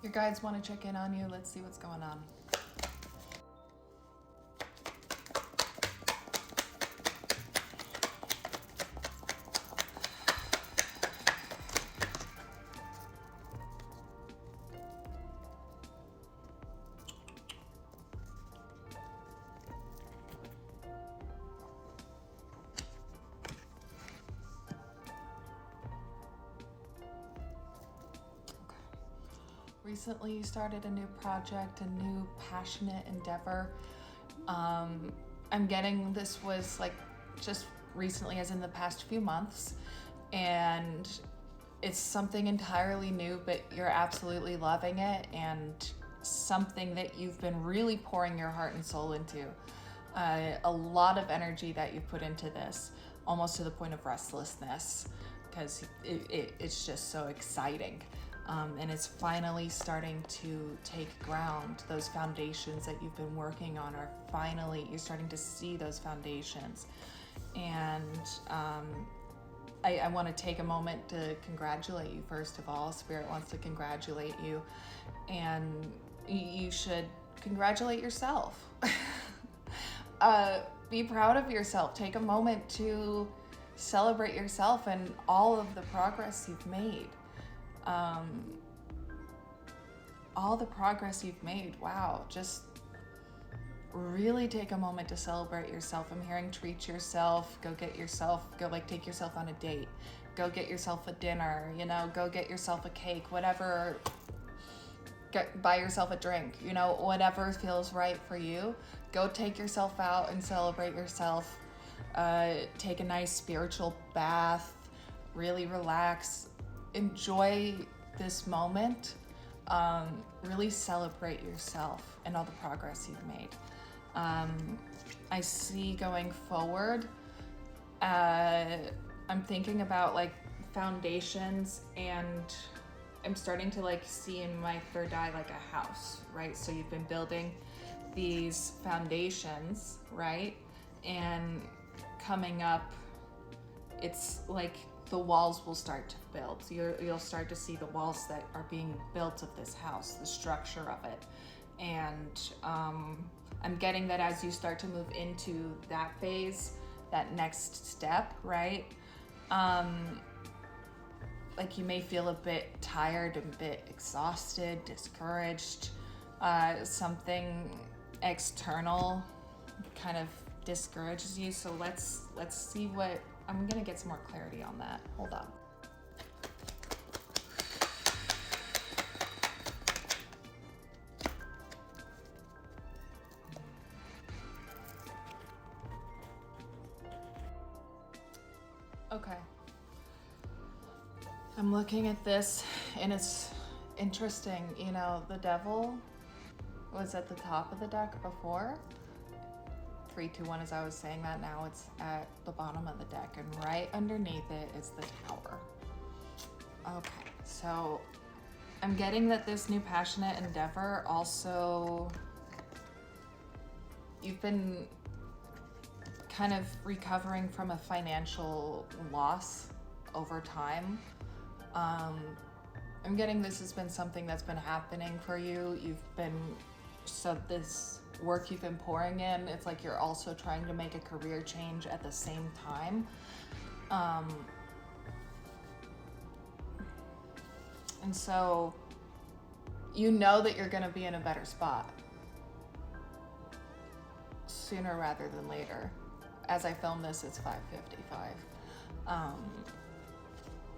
Your guides want to check in on you. Let's see what's going on. Recently you started a new project, a new passionate endeavor. I'm getting this was like just recently, as in the past few months, and it's something entirely new, but you're absolutely loving it, and something that you've been really pouring your heart and soul into. A lot of energy that you've put into this, almost to the point of restlessness, because it's just so exciting. And it's finally starting to take ground. Those foundations that you've been working on are finally, you're starting to see those foundations. And I want to take a moment to congratulate you, first of all. Spirit wants to congratulate you. And you should congratulate yourself. Be proud of yourself. Take a moment to celebrate yourself and all of the progress you've made. All the progress you've made. Wow. Just really take a moment to celebrate yourself. I'm hearing treat yourself, go take yourself on a date, go get yourself a dinner, go get yourself a cake, whatever, buy yourself a drink, whatever feels right for you. Go take yourself out and celebrate yourself. Take a nice spiritual bath, really relax, enjoy this moment. Really celebrate yourself and all the progress you've made. I see going forward, I'm thinking about like foundations, and I'm starting to see in my third eye like a house, right? So you've been building these foundations, right? And coming up, it's like the walls will start to build. So you'll start to see the walls that are being built of this house, the structure of it. And I'm getting that as you start to move into that phase, that next step, right? You may feel a bit tired, a bit exhausted, discouraged. Something external kind of discourages you. So let's see what, I'm gonna get some more clarity on that. Hold on. Okay. I'm looking at this and it's interesting. The devil was at the top of the deck before. 3, 2, 1, as I was saying that, now it's at the bottom of the deck, and right underneath it is the Tower. Okay, so I'm getting that this new passionate endeavor also, you've been kind of recovering from a financial loss over time. I'm getting this has been something that's been happening for you. This work you've been pouring in, it's like you're also trying to make a career change at the same time. And so that you're going to be in a better spot sooner rather than later. As I film this, it's 5:55.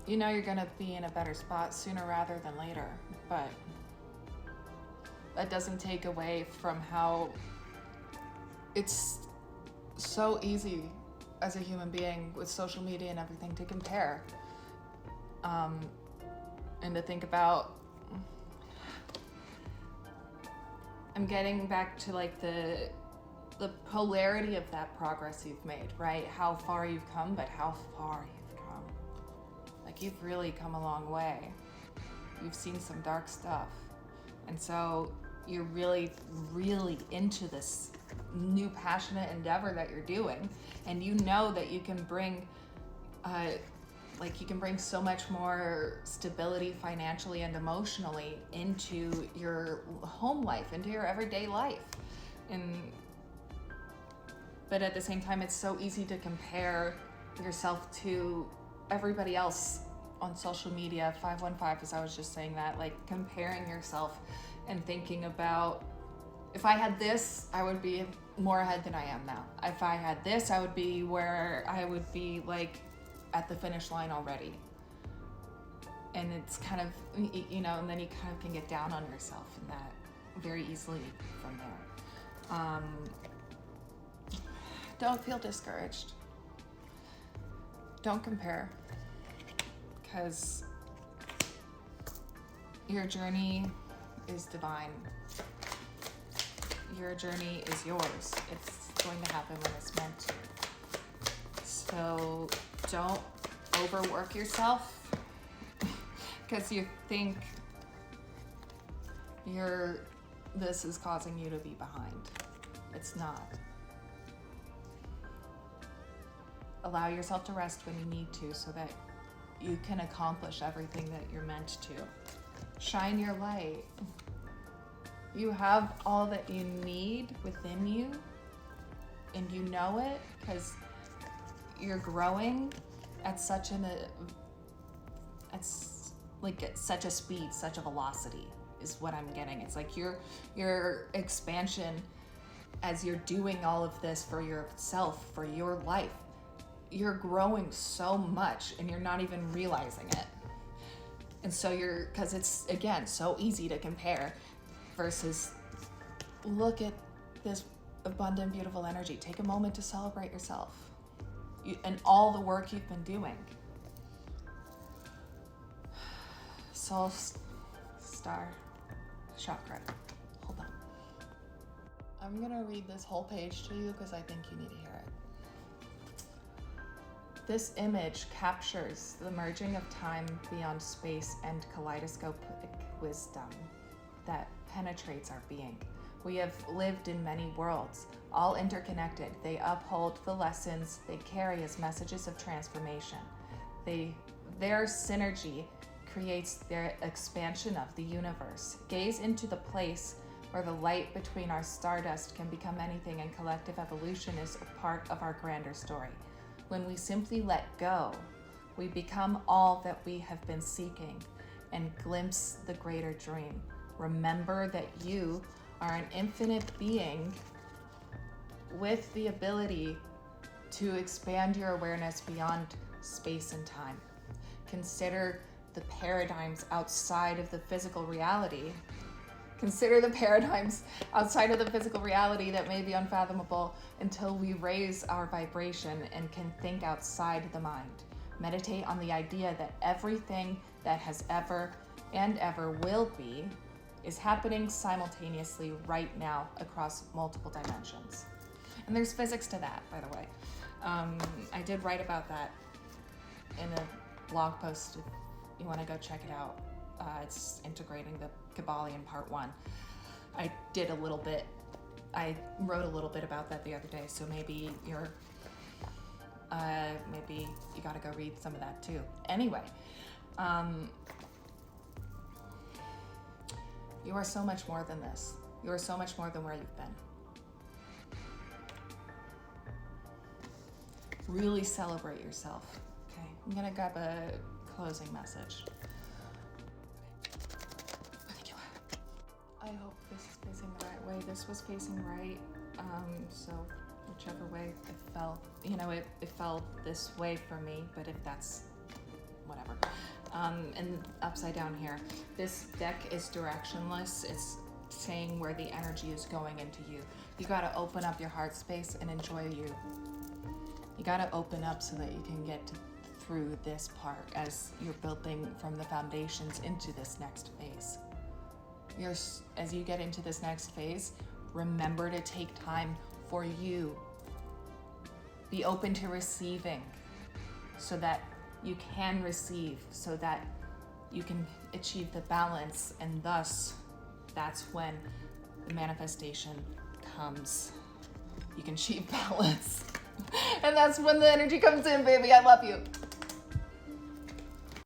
You're going to be in a better spot sooner rather than later, but that doesn't take away from how it's so easy as a human being with social media and everything to compare, and to think about, I'm getting back to the polarity of that progress you've made, right? How far you've come, but how far you've come. You've really come a long way. You've seen some dark stuff. And so you're really, really into this new passionate endeavor that you're doing. And that you can bring Like, you can bring so much more stability financially and emotionally into your home life, into your everyday life. But at the same time, it's so easy to compare yourself to everybody else on social media. 515, as I was just saying that, like comparing yourself and thinking about, if I had this, I would be more ahead than I am now. If I had this, I would be where I would be, like at the finish line already. And it's kind of, and then you kind of can get down on yourself in that very easily from there. Don't feel discouraged. Don't compare, because your journey is divine. Your journey is yours. It's going to happen when it's meant to. So don't overwork yourself because you think this is causing you to be behind. It's not. Allow yourself to rest when you need to so that you can accomplish everything that you're meant to. Shine your light. You have all that you need within you, and you know it because you're growing at such at such a speed, such a velocity is what I'm getting. It's like your expansion as you're doing all of this for yourself, for your life. You're growing so much and you're not even realizing it. And so because it's, again, so easy to compare versus look at this abundant, beautiful energy. Take a moment to celebrate yourself and all the work you've been doing. Soul star chakra. Hold on. I'm gonna read this whole page to you because I think you need to hear it. This image captures the merging of time beyond space and kaleidoscopic wisdom that penetrates our being. We have lived in many worlds, all interconnected. They uphold the lessons they carry as messages of transformation. Their synergy creates their expansion of the universe. Gaze into the place where the light between our stardust can become anything, and collective evolution is a part of our grander story. When we simply let go, we become all that we have been seeking and glimpse the greater dream. Remember that you are an infinite being with the ability to expand your awareness beyond space and time. Consider the paradigms outside of the physical reality. Consider the paradigms outside of the physical reality that may be unfathomable until we raise our vibration and can think outside the mind. Meditate on the idea that everything that has ever and ever will be is happening simultaneously right now across multiple dimensions. And there's physics to that, by the way. I did write about that in a blog post. If you want to go check it out. It's integrating the Kabbalion part 1. I wrote a little bit about that the other day, so maybe you gotta go read some of that too. Anyway, you are so much more than this. You are so much more than where you've been. Really celebrate yourself. Okay, I'm gonna grab a closing message. I hope this is facing the right way. This was facing right, so whichever way it fell, it fell this way for me, but if that's whatever. And upside down here, this deck is directionless. It's saying where the energy is going into you. You gotta open up your heart space and enjoy you. You gotta open up so that you can get through this part as you're building from the foundations into this next phase. As you get into this next phase, remember to take time for you. Be open to receiving so that you can receive, so that you can achieve the balance, and thus that's when the manifestation comes. You can achieve balance. And that's when the energy comes in, baby. I love you.